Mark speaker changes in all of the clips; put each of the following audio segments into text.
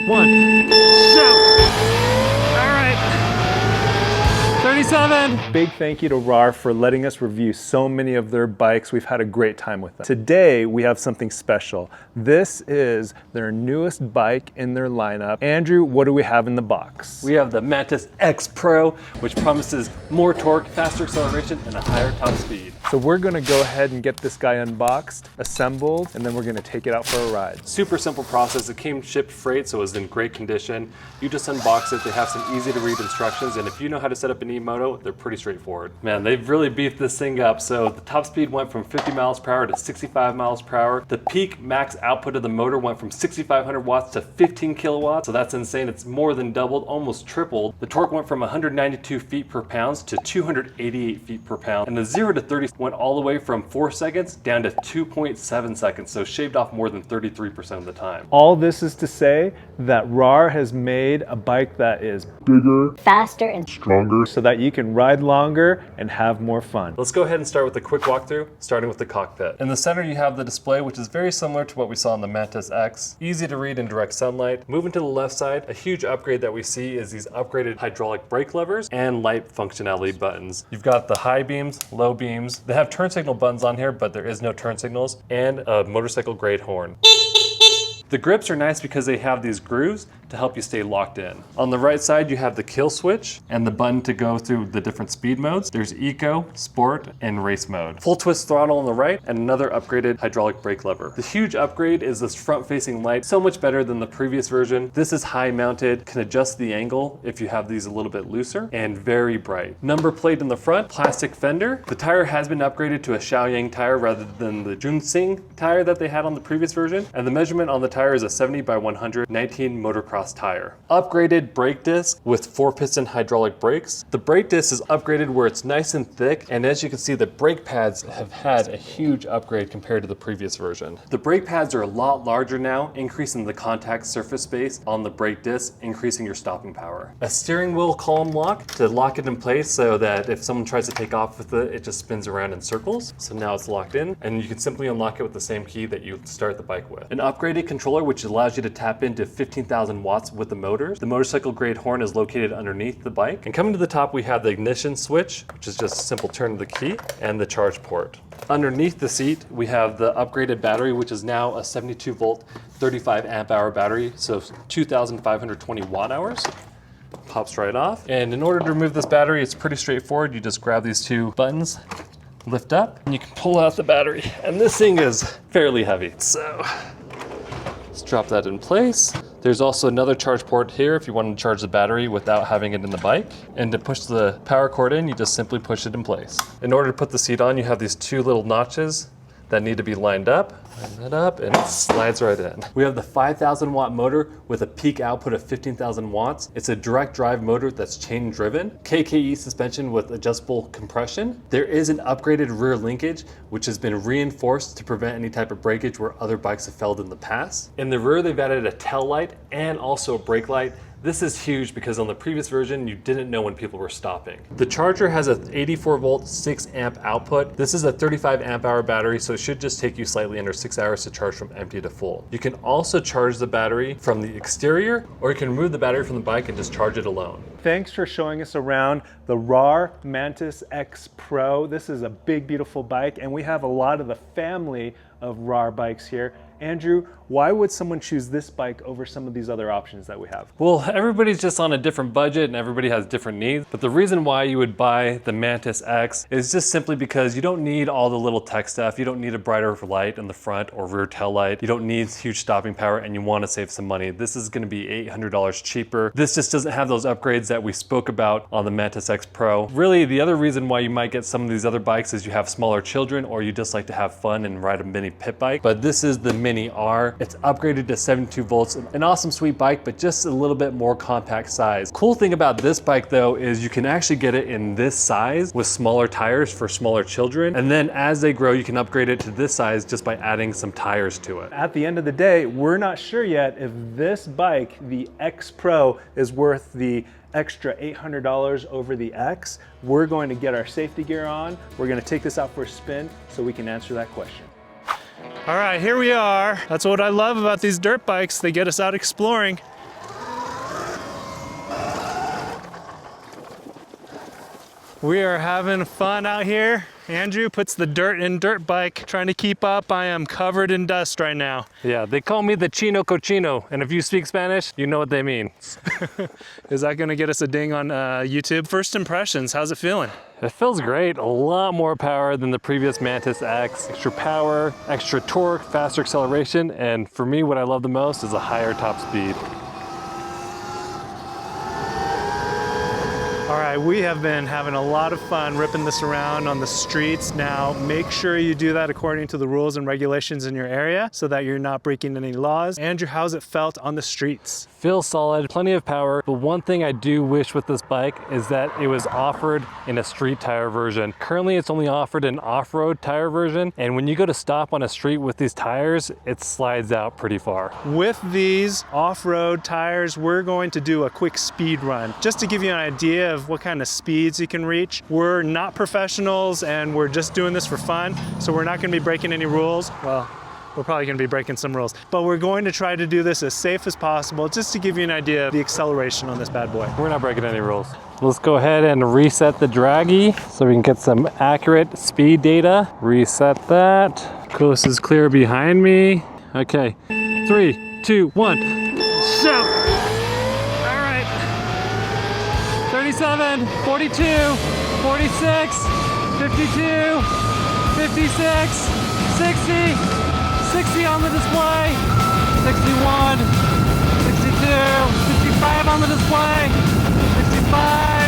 Speaker 1: 1. Shoot! All right. 37. Big thank you to Rawrr for letting us review so many of their bikes. We've had a great time with them. Today, we have something special. This is their newest bike in their lineup. Andrew, what do we have in the box?
Speaker 2: We have the Mantis X Pro, which promises more torque, faster acceleration, and a higher top speed.
Speaker 1: So we're gonna go ahead and get this guy unboxed, assembled, and then we're gonna take it out for a ride.
Speaker 2: Super simple process. It came shipped freight, so it was in great condition. You just unbox it. They have some easy to read instructions, and if you know how to set up an e-moto, they're pretty straightforward. Man, they've really beefed this thing up. So the top speed went from 50 miles per hour to 65 miles per hour. The peak max output of the motor went from 6,500 watts to 15 kilowatts. So that's insane. It's more than doubled, almost tripled. The torque went from 192 feet per pound to 288 feet per pound. And the 0 to 30 went all the way from 4 seconds down to 2.7 seconds. So shaved off more than 33% of the time.
Speaker 1: All this is to say that Rawrr has made a bike that is bigger,
Speaker 3: faster, and
Speaker 1: stronger so that you can ride longer and have more fun.
Speaker 2: Let's go ahead and start with a quick walkthrough, starting with the cockpit. In the center, you have the display, which is very similar to what we saw on the Mantis X. Easy to read in direct sunlight. Moving to the left side, a huge upgrade that we see is these upgraded hydraulic brake levers and light functionality buttons. You've got the high beams, low beams. They have turn signal buttons on here, but there is no turn signals, and a motorcycle grade horn. The grips are nice because they have these grooves to help you stay locked in. On the right side, you have the kill switch and the button to go through the different speed modes. There's Eco, Sport, and Race mode. Full twist throttle on the right and another upgraded hydraulic brake lever. The huge upgrade is this front-facing light, so much better than the previous version. This is high mounted, can adjust the angle if you have these a little bit looser, and very bright. Number plate in the front, plastic fender. The tire has been upgraded to a Xiaoyang tire rather than the Junsing tire that they had on the previous version, and the measurement on the tire is a 70 by 100 19 motocross tire. Upgraded brake disc with 4-piston hydraulic brakes. The brake disc is upgraded where it's nice and thick, and as you can see, the brake pads have had a huge upgrade compared to the previous version. The brake pads are a lot larger now, increasing the contact surface space on the brake disc, increasing your stopping power. A steering wheel column lock to lock it in place so that if someone tries to take off with it, it just spins around in circles. So now it's locked in, and you can simply unlock it with the same key that you start the bike with. An upgraded controller which allows you to tap into 15,000 watts with the motors. The motorcycle grade horn is located underneath the bike. And coming to the top, we have the ignition switch, which is just a simple turn of the key, and the charge port. Underneath the seat, we have the upgraded battery, which is now a 72 volt, 35 amp hour battery, so 2,520 watt hours. Pops right off. And in order to remove this battery, it's pretty straightforward. You just grab these two buttons, lift up, and you can pull out the battery. And this thing is fairly heavy. So let's drop that in place. There's also another charge port here if you want to charge the battery without having it in the bike. And to push the power cord in, you just simply push it in place. In order to put the seat on, you have these two little notches that need to be lined up. Line that up and it slides right in. We have the 5,000 watt motor with a peak output of 15,000 watts. It's a direct drive motor that's chain driven. KKE suspension with adjustable compression. There is an upgraded rear linkage which has been reinforced to prevent any type of breakage where other bikes have failed in the past. In the rear, they've added a tail light and also a brake light. This is huge because on the previous version, you didn't know when people were stopping. The charger has a 84 volt, 6 amp output. This is a 35 amp hour battery, so it should just take you slightly under 6 hours to charge from empty to full. You can also charge the battery from the exterior, or you can remove the battery from the bike and just charge it alone.
Speaker 1: Thanks for showing us around the Rawrr Mantis X Pro. This is a big, beautiful bike, and we have a lot of the family of Rawrr bikes here. Andrew, why would someone choose this bike over some of these other options that we have?
Speaker 2: Well, everybody's just on a different budget and everybody has different needs. But the reason why you would buy the Mantis X is just simply because you don't need all the little tech stuff. You don't need a brighter light in the front or rear tail light. You don't need huge stopping power and you want to save some money. This is going to be $800 cheaper. This just doesn't have those upgrades that we spoke about on the Mantis X Pro. Really, the other reason why you might get some of these other bikes is you have smaller children or you just like to have fun and ride a mini pit bike. But this is the Mini R. It's upgraded to 72 volts. An awesome, sweet bike, but just a little bit more compact size. Cool thing about this bike though is you can actually get it in this size with smaller tires for smaller children. And then as they grow, you can upgrade it to this size just by adding some tires to it.
Speaker 1: At the end of the day, we're not sure yet if this bike, the X Pro, is worth the extra $800 over the X. We're going to get our safety gear on. We're going to take this out for a spin so we can answer that question. All right, here we are. That's what I love about these dirt bikes. They get us out exploring. We are having fun out here. Andrew puts the dirt in dirt bike, trying to keep up. I am covered in dust right now.
Speaker 2: Yeah, they call me the Chino Cochino, and if you speak Spanish, you know what they mean.
Speaker 1: Is that gonna get us a ding on YouTube? First impressions, how's it feeling?
Speaker 2: It feels great. A lot more power than the previous Mantis X. Extra power, extra torque, faster acceleration, and for me, what I love the most is a higher top speed.
Speaker 1: All right, we have been having a lot of fun ripping this around on the streets. Now, make sure you do that according to the rules and regulations in your area so that you're not breaking any laws. Andrew, how's it felt on the streets?
Speaker 2: Feels solid, plenty of power. But one thing I do wish with this bike is that it was offered in a street tire version. Currently, it's only offered an off-road tire version. And when you go to stop on a street with these tires, it slides out pretty far.
Speaker 1: With these off-road tires, we're going to do a quick speed run. Just to give you an idea of what kind of speeds you can reach. We're not professionals and we're just doing this for fun. So we're not gonna be breaking any rules. Well, we're probably gonna be breaking some rules, but we're going to try to do this as safe as possible, just to give you an idea of the acceleration on this bad boy.
Speaker 2: We're not breaking any rules. Let's go ahead and reset the draggy so we can get some accurate speed data. Reset that. Coast is clear behind me. Okay, 3, 2, 1, shout! All right, 37, 42, 46, 52, 56, 60, 60 on the display, 61, 62, 65 on the display, 65.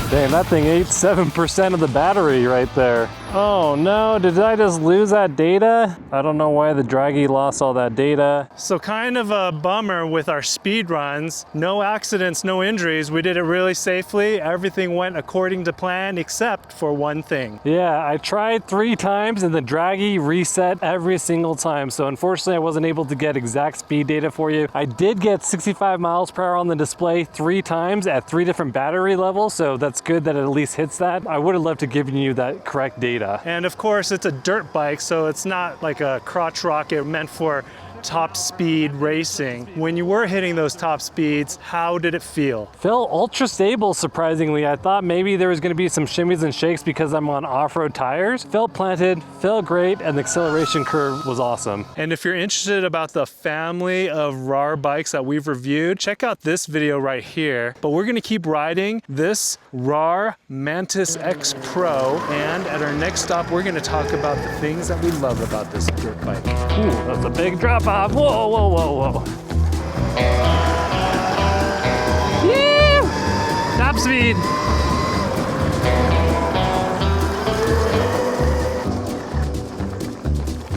Speaker 2: Damn, that thing ate 7% of the battery right there. Oh no, did I just lose that data? I don't know why the draggy lost all that data.
Speaker 1: So kind of a bummer with our speed runs. No accidents, no injuries. We did it really safely. Everything went according to plan except for one thing.
Speaker 2: Yeah, I tried 3 times and the draggy reset every single time. So unfortunately I wasn't able to get exact speed data for you. I did get 65 miles per hour on the display 3 times at 3 different battery levels. So that's good that it at least hits that. I would have loved to give you that correct data.
Speaker 1: And of course, it's a dirt bike, so it's not like a crotch rocket meant for top speed racing. When you were hitting those top speeds, how did it feel?
Speaker 2: Felt ultra stable, surprisingly. I thought maybe there was gonna be some shimmies and shakes because I'm on off-road tires. Felt planted, felt great, and the acceleration curve was awesome.
Speaker 1: And if you're interested about the family of Rawrr bikes that we've reviewed, check out this video right here. But we're gonna keep riding this Rawrr Mantis X Pro, and at our next stop, we're gonna talk about the things that we love about this dirt bike.
Speaker 2: Ooh, that's a big drop off. Whoa, whoa, whoa, whoa. Woo! Top speed.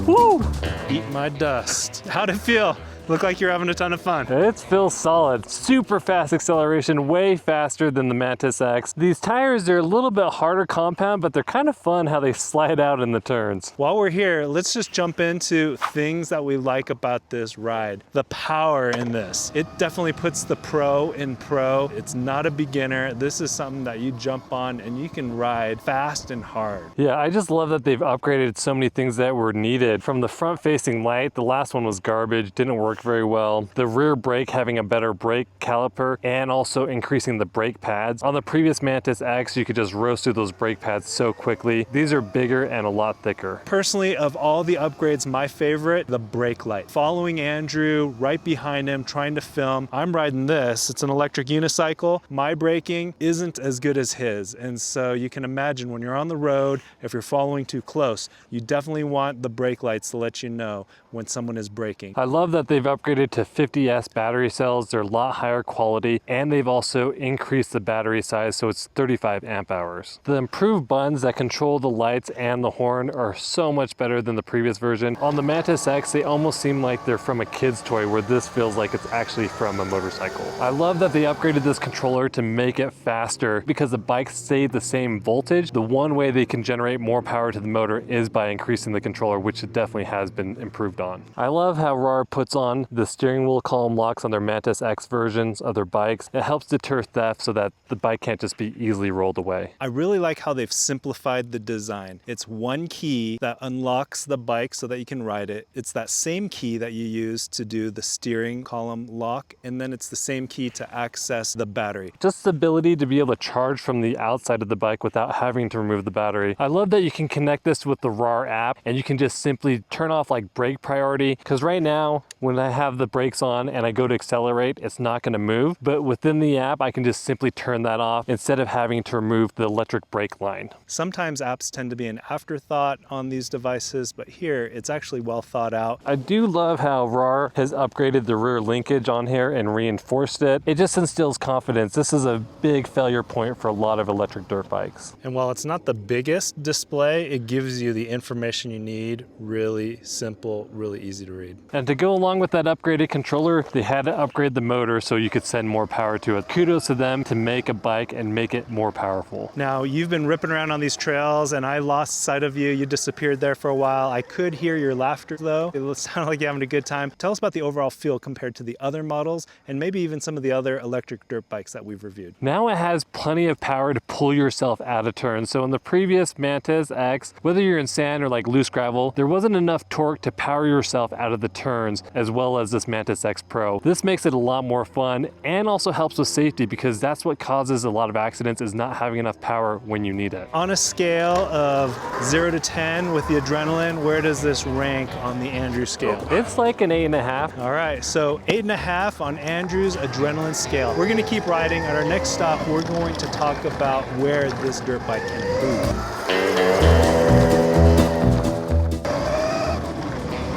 Speaker 2: Woo!
Speaker 1: Eat my dust. How'd it feel? Look like you're having a ton of fun.
Speaker 2: It feels solid. Super fast acceleration, way faster than the Mantis X. These tires, they're a little bit harder compound, but they're kind of fun how they slide out in the turns.
Speaker 1: While we're here, let's just jump into things that we like about this ride. The power in this. It definitely puts the pro in pro. It's not a beginner. This is something that you jump on and you can ride fast and hard.
Speaker 2: Yeah, I just love that they've upgraded so many things that were needed. From the front-facing light, the last one was garbage, didn't work very well. The rear brake having a better brake caliper and also increasing the brake pads. On the previous Mantis X, you could just roast through those brake pads so quickly. These are bigger and a lot thicker.
Speaker 1: Personally, of all the upgrades, my favorite, the brake light. Following Andrew, right behind him, trying to film. I'm riding this. It's an electric unicycle. My braking isn't as good as his. And so you can imagine when you're on the road, if you're following too close, you definitely want the brake lights to let you know when someone is braking.
Speaker 2: I love that they've upgraded to 50S battery cells. They're a lot higher quality, and they've also increased the battery size, so it's 35 amp hours. The improved buttons that control the lights and the horn are so much better than the previous version. On the Mantis X, they almost seem like they're from a kid's toy, where this feels like it's actually from a motorcycle. I love that they upgraded this controller to make it faster because the bikes stay the same voltage. The one way they can generate more power to the motor is by increasing the controller, which it definitely has been improved on. I love how Rawrr puts on on the steering wheel column locks on their Mantis X versions of their bikes. It helps deter theft so that the bike can't just be easily rolled away.
Speaker 1: I really like how they've simplified the design. It's one key that unlocks the bike so that you can ride it. It's that same key that you use to do the steering column lock, and then it's the same key to access the battery.
Speaker 2: Just the ability to be able to charge from the outside of the bike without having to remove the battery. I love that you can connect this with the Rawrr app and you can just simply turn off like brake priority, because right now when I have the brakes on and I go to accelerate, it's not going to move, but within the app I can just simply turn that off instead of having to remove the electric brake line.
Speaker 1: Sometimes apps tend to be an afterthought on these devices, but here it's actually well thought out.
Speaker 2: I do love how Rawrr has upgraded the rear linkage on here and reinforced it. It just instills confidence. This is a big failure point for a lot of electric dirt bikes.
Speaker 1: And while it's not the biggest display, it gives you the information you need. Really simple, really easy to read.
Speaker 2: And to go along with that upgraded controller, they had to upgrade the motor so you could send more power to it. Kudos to them to make a bike and make it more powerful.
Speaker 1: Now, you've been ripping around on these trails and I lost sight of you. You disappeared there for a while. I could hear your laughter though. It sounded like you're having a good time. Tell us about the overall feel compared to the other models and maybe even some of the other electric dirt bikes that we've reviewed.
Speaker 2: Now it has plenty of power to pull yourself out of turns. So in the previous Mantis X, whether you're in sand or like loose gravel, there wasn't enough torque to power yourself out of the turns as well as this Mantis X Pro. This makes it a lot more fun and also helps with safety, because that's what causes a lot of accidents, is not having enough power when you need it.
Speaker 1: On a scale of 0 to 10 with the adrenaline, where does this rank on the Andrew scale?
Speaker 2: It's like an 8.5.
Speaker 1: All right, so 8.5 on Andrew's adrenaline scale. We're gonna keep riding. At our next stop, we're going to talk about where this dirt bike can improve.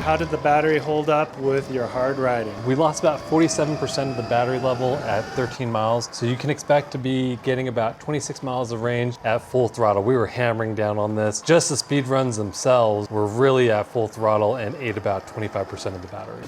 Speaker 1: How did the battery hold up with your hard riding?
Speaker 2: We lost about 47% of the battery level at 13 miles, so you can expect to be getting about 26 miles of range at full throttle. We were hammering down on this. Just the speed runs themselves were really at full throttle and ate about 25% of the battery.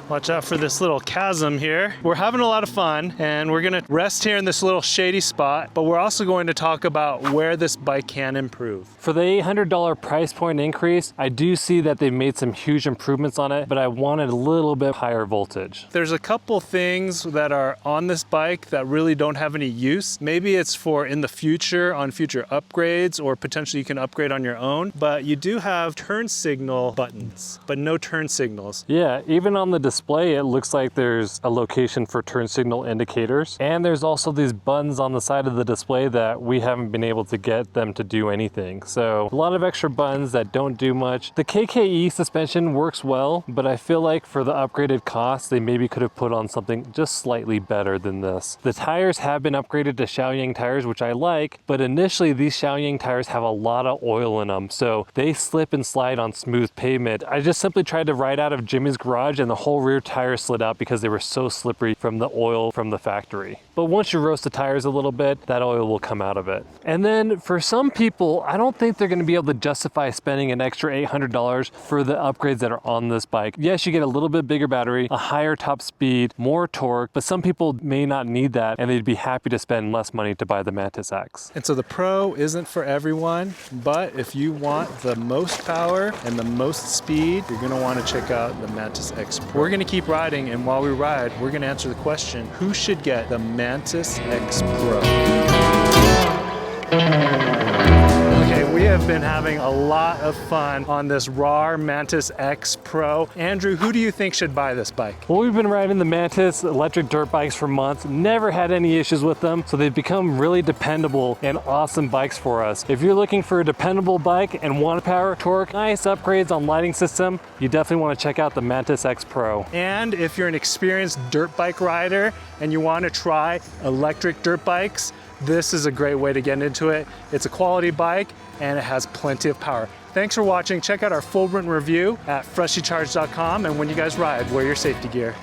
Speaker 1: Watch out for this little chasm here. We're having a lot of fun and we're gonna rest here in this little shady spot, but we're also going to talk about where this bike can improve.
Speaker 2: For the $800 price point increase, I do see that they've made some huge improvements on it, but I wanted a little bit higher voltage.
Speaker 1: There's a couple things that are on this bike that really don't have any use. Maybe it's for in the future, on future upgrades, or potentially you can upgrade on your own, but you do have turn signal buttons, but no turn signals.
Speaker 2: Yeah, even on the display, it looks like there's a location for turn signal indicators. And there's also these buttons on the side of the display that we haven't been able to get them to do anything. So a lot of extra buttons that don't do much. The KKE suspension works well, but I feel like for the upgraded cost, they maybe could have put on something just slightly better than this. The tires have been upgraded to Xiaoyang tires, which I like, but initially these Xiaoyang tires have a lot of oil in them, so they slip and slide on smooth pavement. I just simply tried to ride out of Jimmy's garage and the whole rear tire slid out because they were so slippery from the oil from the factory. But once you roast the tires a little bit, that oil will come out of it. And then for some people, I don't think they're going to be able to justify spending an extra $800 for the upgrades that are on this bike. Yes, you get a little bit bigger battery, a higher top speed, more torque, but some people may not need that and they'd be happy to spend less money to buy the Mantis X.
Speaker 1: And so the Pro isn't for everyone, but if you want the most power and the most speed, you're going to want to check out the Mantis X Pro. We're going to keep riding, and while we ride, we're going to answer the question, who should get the Mantis X Pro? Okay, we have been having a lot of fun on this Rawrr Mantis X Pro. Andrew, who do you think should buy this bike?
Speaker 2: Well, we've been riding the Mantis electric dirt bikes for months, never had any issues with them, so they've become really dependable and awesome bikes for us. If you're looking for a dependable bike and want power, torque, nice upgrades on lighting system, you definitely want to check out the Mantis X Pro.
Speaker 1: And if you're an experienced dirt bike rider and you want to try electric dirt bikes, this is a great way to get into it. It's a quality bike and it has plenty of power. Thanks for watching. Check out our full written review at freshlycharged.com, and when you guys ride, wear your safety gear.